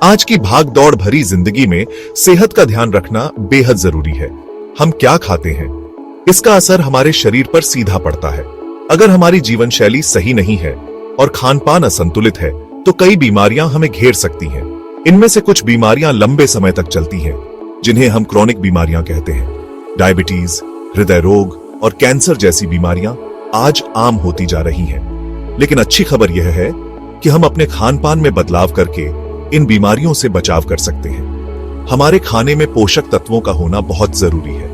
आज की भाग दौड़ भरी जिंदगी में सेहत का ध्यान रखना बेहद जरूरी है। हम क्या खाते हैं, इसका असर हमारे शरीर पर सीधा पड़ता है। अगर हमारी जीवन शैली सही नहीं है और खान पान असंतुलित है तो कई बीमारियां हमें घेर सकती हैं। इनमें से कुछ बीमारियां लंबे समय तक चलती हैं, जिन्हें हम क्रोनिक बीमारियां कहते हैं। डायबिटीज, हृदय रोग और कैंसर जैसी बीमारियां आज आम होती जा रही हैं। लेकिन अच्छी खबर यह है कि हम अपने खान पान में बदलाव करके इन बीमारियों से बचाव कर सकते हैं। हमारे खाने में पोषक तत्वों का होना बहुत जरूरी है।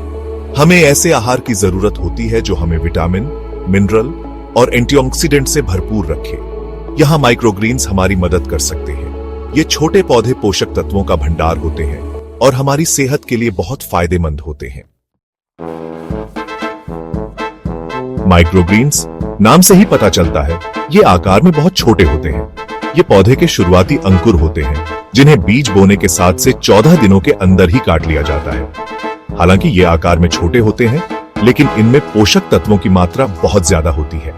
हमें ऐसे आहार की जरूरत होती है जो हमें विटामिन, मिनरल और एंटीऑक्सीडेंट से भरपूर रखे। यहाँ माइक्रोग्रीन्स हमारी मदद कर सकते हैं। ये छोटे पौधे पोषक तत्वों का भंडार होते हैं और हमारी सेहत के लिए बहुत फायदेमंद होते हैं। माइक्रोग्रीन्स नाम से ही पता चलता है, ये आकार में बहुत छोटे होते हैं। ये पौधे के शुरुआती अंकुर होते हैं, जिन्हें बीज बोने के 7 से 14 दिनों के अंदर ही काट लिया जाता है। हालांकि ये आकार में छोटे होते हैं, लेकिन इनमें पोषक तत्वों की मात्रा बहुत ज्यादा होती है।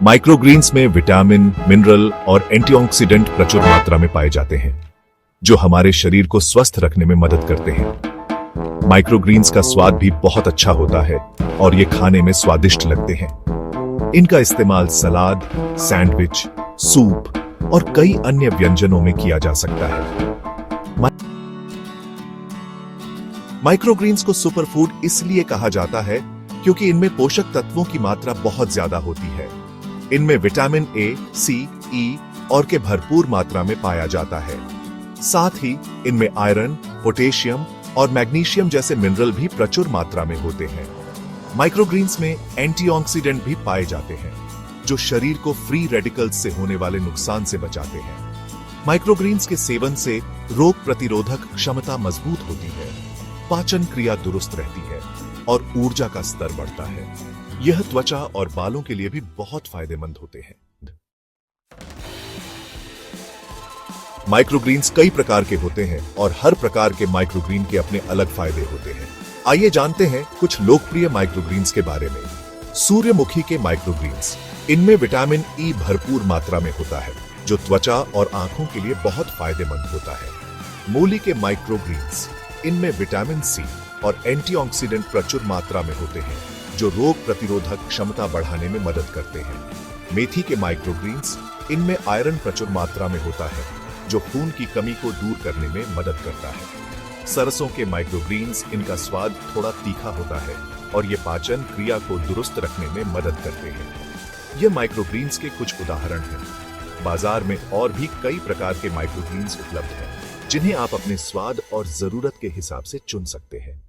माइक्रोग्रीन्स में विटामिन, मिनरल और एंटीऑक्सीडेंट प्रचुर मात्रा में पाए जाते हैं, जो हमारे शरीर को स्वस्थ रखने में मदद करते हैं। माइक्रोग्रीन्स का स्वाद भी बहुत अच्छा होता है और ये खाने में स्वादिष्ट लगते हैं। इनका इस्तेमाल सलाद, सैंडविच, सूप और कई अन्य व्यंजनों में किया जा सकता है। माइक्रोग्रीन्स को सुपरफूड इसलिए कहा जाता है क्योंकि इनमें पोषक तत्वों की मात्रा बहुत ज्यादा होती है। इनमें विटामिन ए, सी, ई और के भरपूर मात्रा में पाया जाता है। साथ ही इनमें आयरन, पोटेशियम और मैग्नीशियम जैसे मिनरल भी प्रचुर मात्रा में होते हैं। माइक्रोग्रीन्स में एंटीऑक्सीडेंट भी पाए जाते हैं, जो शरीर को फ्री रेडिकल्स से होने वाले नुकसान से बचाते हैं। माइक्रोग्रीन्स के सेवन से रोग प्रतिरोधक क्षमता मजबूत होती है, पाचन क्रिया दुरुस्त रहती है और ऊर्जा का स्तर बढ़ता है। यह त्वचा और बालों के लिए भी बहुत फायदेमंद होते हैं। माइक्रोग्रीन्स कई प्रकार के होते हैं और हर प्रकार के माइक्रोग्रीन के अपने अलग फायदे होते हैं। आइए जानते हैं कुछ लोकप्रिय माइक्रोग्रीन्स के बारे में। सूर्यमुखी के माइक्रोग्रीन्स, इनमें विटामिन ई भरपूर मात्रा में होता है, जो त्वचा और आंखों के लिए बहुत फायदेमंद होता है। मूली के माइक्रोग्रीन्स, इनमें विटामिन सी और एंटीऑक्सीडेंट प्रचुर मात्रा में होते हैं, जो रोग प्रतिरोधक क्षमता बढ़ाने में मदद करते हैं। मेथी के माइक्रोग्रीन्स, इनमें आयरन प्रचुर मात्रा में होता है, जो खून की कमी को दूर करने में मदद करता है। सरसों के माइक्रोग्रीन्स, इनका स्वाद थोड़ा तीखा होता है और ये पाचन क्रिया को दुरुस्त रखने में मदद करते हैं। ये माइक्रोग्रीन्स के कुछ उदाहरण हैं। बाजार में और भी कई प्रकार के माइक्रोग्रीन्स उपलब्ध हैं, जिन्हें आप अपने स्वाद और जरूरत के हिसाब से चुन सकते हैं।